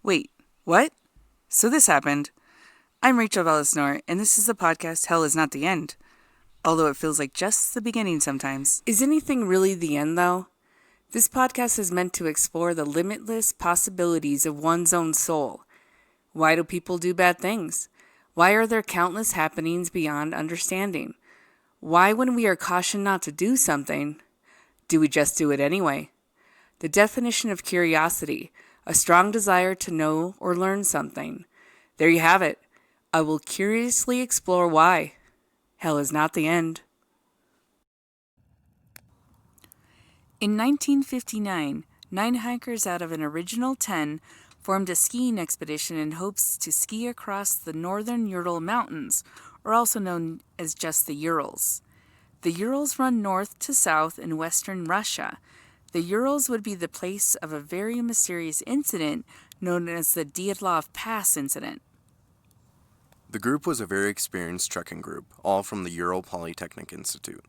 Wait, what? So this happened. I'm Rachel Velis, and this is the podcast Hell is Not the End. Although it feels like just the beginning sometimes. Is anything really the end, though? This podcast is meant to explore the limitless possibilities of one's own soul. Why do people do bad things? Why are there countless happenings beyond understanding? Why, when we are cautioned not to do something, do we just do it anyway? The definition of curiosity, a strong desire to know or learn something. There you have it. I will curiously explore why. Hell is not the end. In 1959, 9 hikers out of an original 10 formed a skiing expedition in hopes to ski across the northern Ural Mountains, or also known as just the Urals. The Urals run north to south in western Russia. The Urals would be the place of a very mysterious incident known as the Dyatlov Pass incident. The group was a very experienced trekking group, all from the Ural Polytechnic Institute.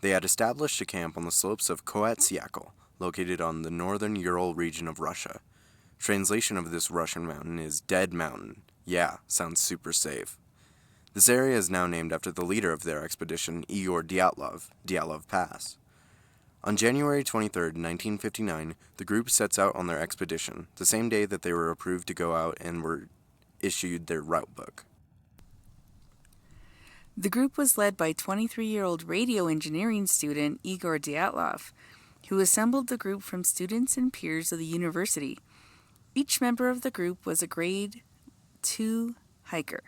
They had established a camp on the slopes of Koatsiakal, located on the northern Ural region of Russia. Translation of this Russian mountain is Dead Mountain. Yeah, sounds super safe. This area is now named after the leader of their expedition, Igor Dyatlov, Dyatlov Pass. On January 23, 1959, the group sets out on their expedition, the same day that they were approved to go out and were issued their route book. The group was led by 23-year-old radio engineering student Igor Dyatlov, who assembled the group from students and peers of the university. Each member of the group was a grade 2 hiker,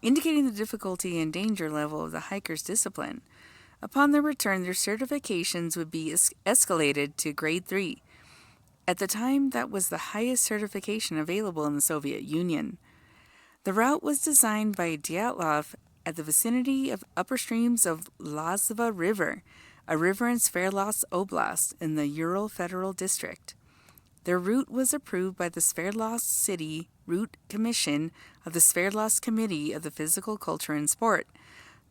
indicating the difficulty and danger level of the hiker's discipline. Upon their return, their certifications would be escalated to grade 3. At the time, that was the highest certification available in the Soviet Union. The route was designed by Dyatlov at the vicinity of upper streams of Lazva River, a river in Sverdlovsk Oblast in the Ural Federal District. Their route was approved by the Sverdlovsk City Route Commission of the Sverdlovsk Committee of the Physical Culture and Sport.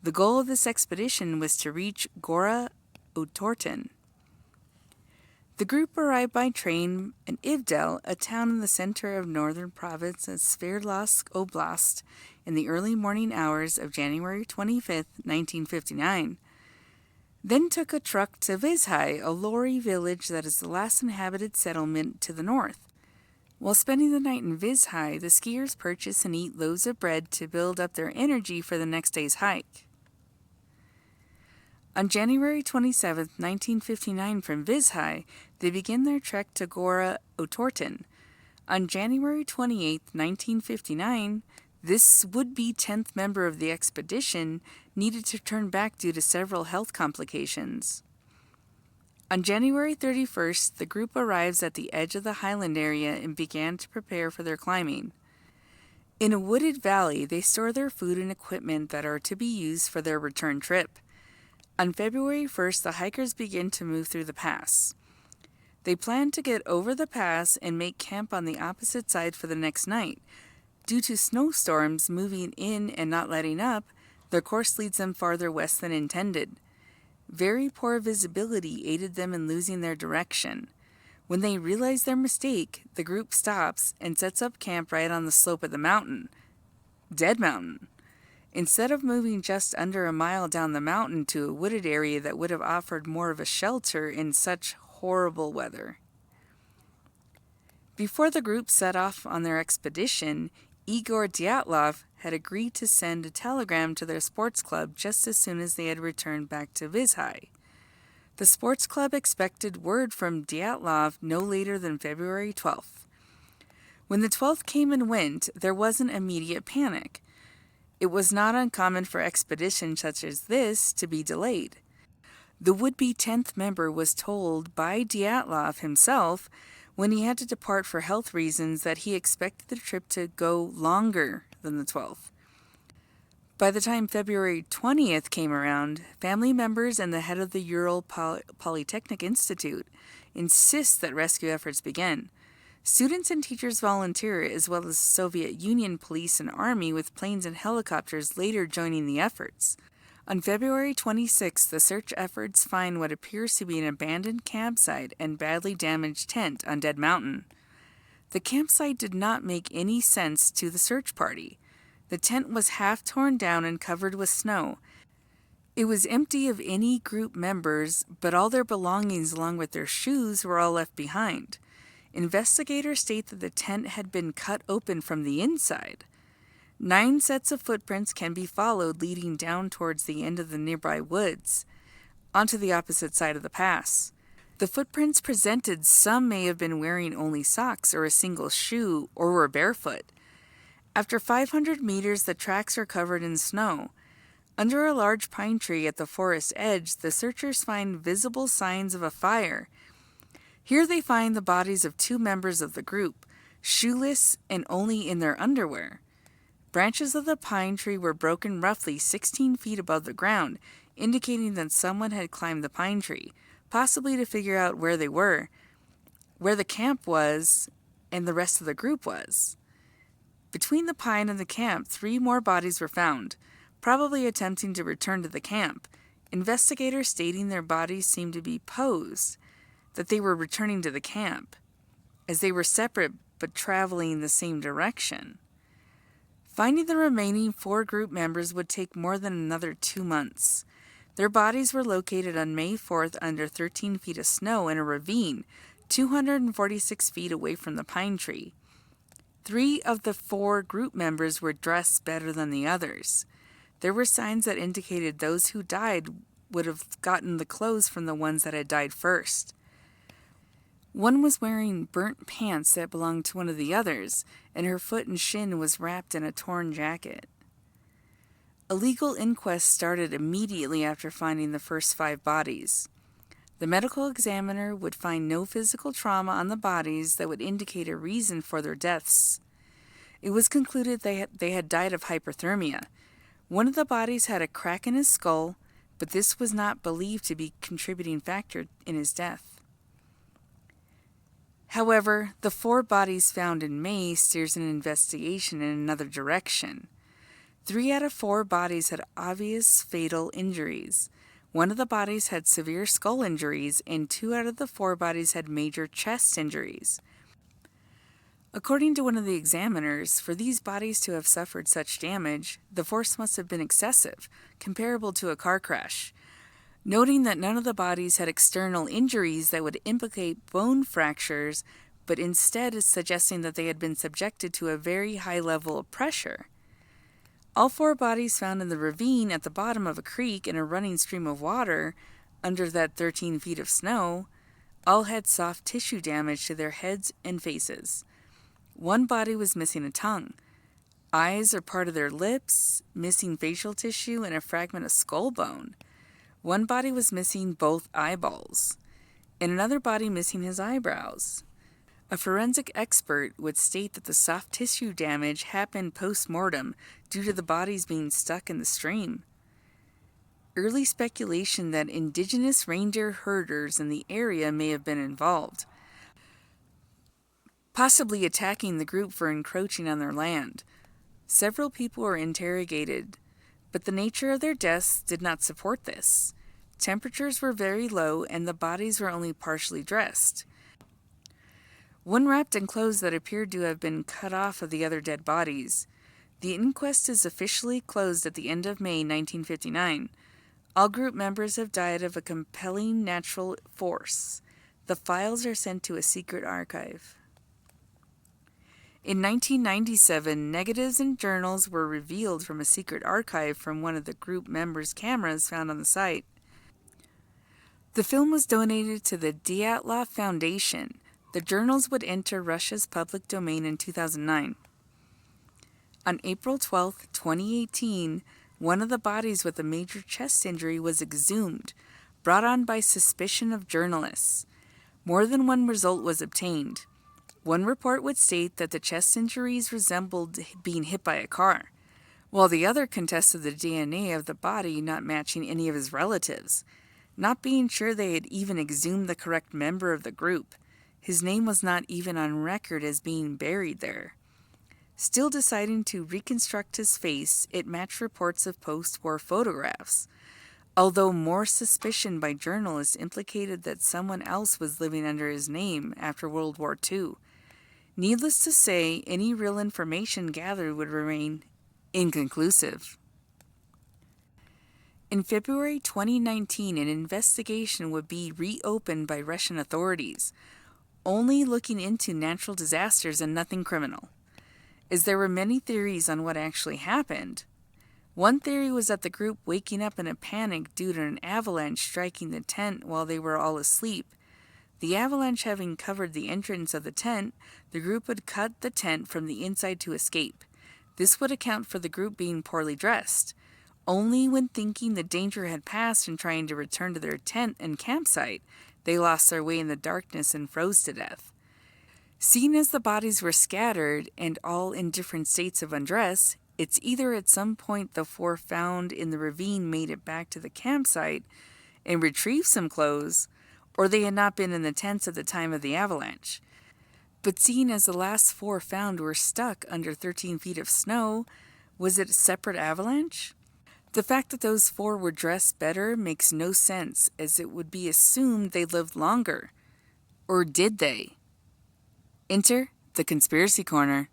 The goal of this expedition was to reach Gora Otorten. The group arrived by train in Ivdel, a town in the center of northern province of Sverdlovsk Oblast, in the early morning hours of January 25, 1959. Then took a truck to Vizhai, a Lori village that is the last inhabited settlement to the north. While spending the night in Vizhai, the skiers purchase and eat loaves of bread to build up their energy for the next day's hike. On January 27, 1959, from Vizhai, they begin their trek to Gora Otorten. On January 28, 1959, this would-be 10th member of the expedition needed to turn back due to several health complications. On January 31st, the group arrives at the edge of the highland area and began to prepare for their climbing. In a wooded valley, they store their food and equipment that are to be used for their return trip. On February 1st, the hikers begin to move through the pass. They plan to get over the pass and make camp on the opposite side for the next night. Due to snowstorms moving in and not letting up, their course leads them farther west than intended. Very poor visibility aided them in losing their direction. When they realize their mistake, the group stops and sets up camp right on the slope of the mountain. Dead Mountain. Instead of moving just under a mile down the mountain to a wooded area that would have offered more of a shelter in such horrible weather. Before the group set off on their expedition, Igor Dyatlov had agreed to send a telegram to their sports club just as soon as they had returned back to Vizhai. The sports club expected word from Dyatlov no later than February 12th. When the 12th came and went, there wasn't immediate panic. It was not uncommon for expeditions such as this to be delayed. The would-be 10th member was told by Dyatlov himself when he had to depart for health reasons that he expected the trip to go longer than the 12th. By the time February 20th came around, family members and the head of the Ural Polytechnic Institute insist that rescue efforts begin. Students and teachers volunteer, as well as the Soviet Union police and army, with planes and helicopters later joining the efforts. On February 26, the search efforts find what appears to be an abandoned campsite and badly damaged tent on Dead Mountain. The campsite did not make any sense to the search party. The tent was half torn down and covered with snow. It was empty of any group members, but all their belongings along with their shoes were all left behind. Investigators state that the tent had been cut open from the inside. 9 sets of footprints can be followed leading down towards the end of the nearby woods, onto the opposite side of the pass. The footprints presented some may have been wearing only socks or a single shoe or were barefoot. After 500 meters, the tracks are covered in snow. Under a large pine tree at the forest edge, the searchers find visible signs of a fire. Here they find the bodies of 2 members of the group, shoeless and only in their underwear. Branches of the pine tree were broken roughly 16 feet above the ground, indicating that someone had climbed the pine tree, possibly to figure out where they were, where the camp was, and the rest of the group was. Between the pine and the camp, 3 more bodies were found, probably attempting to return to the camp, investigators stating their bodies seemed to be posed, that they were returning to the camp, as they were separate but traveling the same direction. Finding the remaining 4 group members would take more than another 2 months. Their bodies were located on May 4th under 13 feet of snow in a ravine, 246 feet away from the pine tree. 3 of the 4 group members were dressed better than the others. There were signs that indicated those who died would have gotten the clothes from the ones that had died first. One was wearing burnt pants that belonged to one of the others, and her foot and shin was wrapped in a torn jacket. A legal inquest started immediately after finding the first 5 bodies. The medical examiner would find no physical trauma on the bodies that would indicate a reason for their deaths. It was concluded they had died of hypothermia. One of the bodies had a crack in his skull, but this was not believed to be a contributing factor in his death. However, the 4 bodies found in May steers an investigation in another direction. 3 out of 4 bodies had obvious fatal injuries. One of the bodies had severe skull injuries, and 2 out of the 4 bodies had major chest injuries. According to one of the examiners, for these bodies to have suffered such damage, the force must have been excessive, comparable to a car crash. Noting that none of the bodies had external injuries that would implicate bone fractures, but instead is suggesting that they had been subjected to a very high level of pressure. All 4 bodies found in the ravine at the bottom of a creek in a running stream of water, under that 13 feet of snow, all had soft tissue damage to their heads and faces. One body was missing a tongue, eyes or part of their lips, missing facial tissue, and a fragment of skull bone. One body was missing both eyeballs, and another body missing his eyebrows. A forensic expert would state that the soft tissue damage happened post-mortem due to the bodies being stuck in the stream. Early speculation that indigenous reindeer herders in the area may have been involved, possibly attacking the group for encroaching on their land. Several people were interrogated, but the nature of their deaths did not support this. Temperatures were very low and the bodies were only partially dressed. One wrapped in clothes that appeared to have been cut off of the other dead bodies. The inquest is officially closed at the end of May 1959. All group members have died of a compelling natural force. The files are sent to a secret archive. In 1997, negatives and journals were revealed from a secret archive from one of the group members' cameras found on the site. The film was donated to the Dyatlov Foundation. The journals would enter Russia's public domain in 2009. On April 12, 2018, one of the bodies with a major chest injury was exhumed, brought on by suspicion of journalists. More than one result was obtained. One report would state that the chest injuries resembled being hit by a car, while the other contested the DNA of the body not matching any of his relatives. Not being sure they had even exhumed the correct member of the group, his name was not even on record as being buried there. Still deciding to reconstruct his face, it matched reports of post-war photographs, although more suspicion by journalists implicated that someone else was living under his name after World War II. Needless to say, any real information gathered would remain inconclusive. In February 2019, an investigation would be reopened by Russian authorities, only looking into natural disasters and nothing criminal, as there were many theories on what actually happened. One theory was that the group waking up in a panic due to an avalanche striking the tent while they were all asleep. The avalanche having covered the entrance of the tent, the group would cut the tent from the inside to escape. This would account for the group being poorly dressed. Only when thinking the danger had passed and trying to return to their tent and campsite, they lost their way in the darkness and froze to death. Seeing as the bodies were scattered and all in different states of undress, it's either at some point the four found in the ravine made it back to the campsite and retrieved some clothes, or they had not been in the tents at the time of the avalanche. But seeing as the last four found were stuck under 13 feet of snow, was it a separate avalanche? The fact that those four were dressed better makes no sense, as it would be assumed they lived longer. Or did they? Enter the Conspiracy Corner.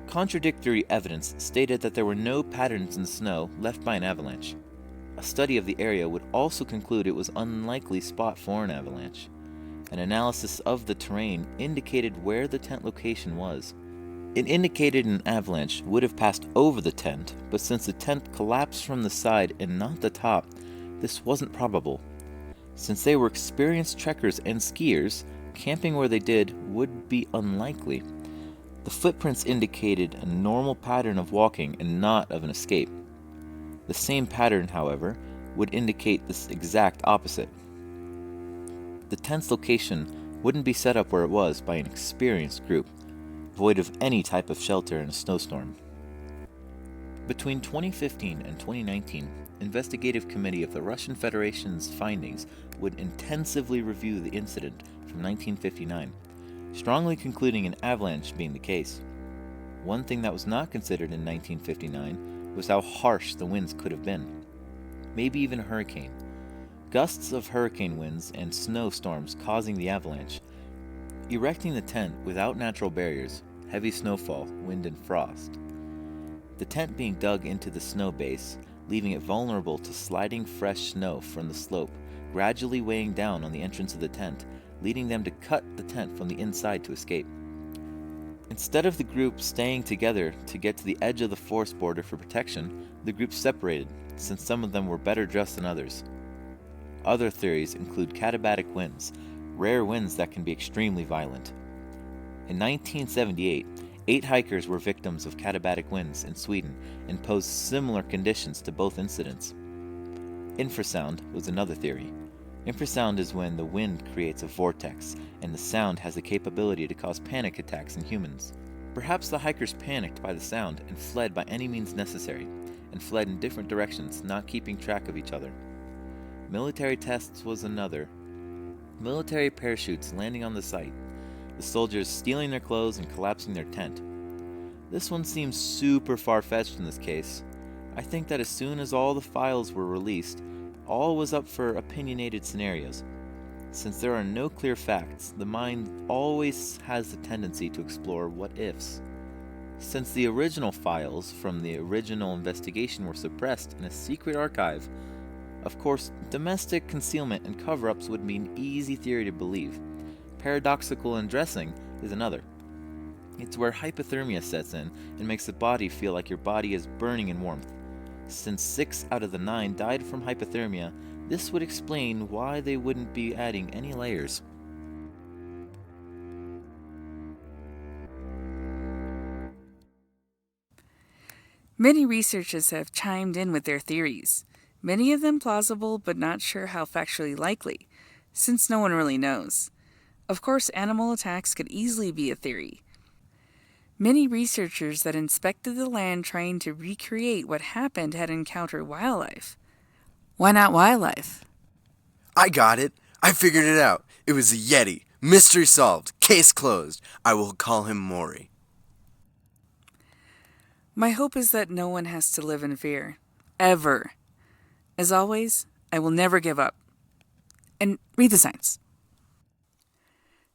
Contradictory evidence stated that there were no patterns in the snow left by an avalanche. A study of the area would also conclude it was unlikely spot for an avalanche. An analysis of the terrain indicated where the tent location was. It indicated an avalanche would have passed over the tent, but since the tent collapsed from the side and not the top, this wasn't probable. Since they were experienced trekkers and skiers, camping where they did would be unlikely. The footprints indicated a normal pattern of walking and not of an escape. The same pattern, however, would indicate this exact opposite. The tent's location wouldn't be set up where it was by an experienced group, void of any type of shelter in a snowstorm. Between 2015 and 2019, investigative committee of the Russian Federation's findings would intensively review the incident from 1959. Strongly concluding an avalanche being the case. One thing that was not considered in 1959 was how harsh the winds could have been. Maybe even a hurricane. Gusts of hurricane winds and snowstorms causing the avalanche. Erecting the tent without natural barriers, heavy snowfall, wind and frost. The tent being dug into the snow base, leaving it vulnerable to sliding fresh snow from the slope, gradually weighing down on the entrance of the tent, leading them to cut the tent from the inside to escape. Instead of the group staying together to get to the edge of the forest border for protection, the group separated, since some of them were better dressed than others. Other theories include katabatic winds, rare winds that can be extremely violent. In 1978, 8 hikers were victims of katabatic winds in Sweden and posed similar conditions to both incidents. Infrasound was another theory. Infrasound is when the wind creates a vortex, and the sound has the capability to cause panic attacks in humans. Perhaps the hikers panicked by the sound and fled by any means necessary, and fled in different directions, not keeping track of each other. Military tests was another. Military parachutes landing on the site, the soldiers stealing their clothes and collapsing their tent. This one seems super far-fetched in this case. I think that as soon as all the files were released, all was up for opinionated scenarios. Since there are no clear facts, the mind always has the tendency to explore what-ifs. Since the original files from the original investigation were suppressed in a secret archive, of course, domestic concealment and cover-ups would be an easy theory to believe. Paradoxical undressing is another. It's where hypothermia sets in and makes the body feel like your body is burning in warmth. Since 6 out of the 9 died from hypothermia, this would explain why they wouldn't be adding any layers. Many researchers have chimed in with their theories. many of them plausible but not sure how factually likely, since no one really knows. Of course, animal attacks could easily be a theory. Many researchers that inspected the land trying to recreate what happened had encountered wildlife. Why not wildlife? I got it. I figured it out. It was a Yeti. Mystery solved. Case closed. I will call him Maury. My hope is that no one has to live in fear. Ever. As always, I will never give up. And read the science.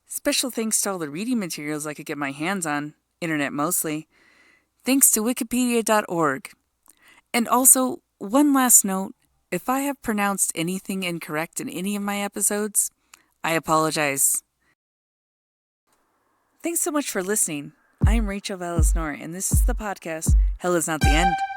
Special thanks to all the reading materials I could get my hands on, internet mostly. Thanks to wikipedia.org. And also, one last note, if I have pronounced anything incorrect in any of my episodes, I apologize. Thanks so much for listening. I am Rachel Velis, and this is the podcast, Hell is Not the End.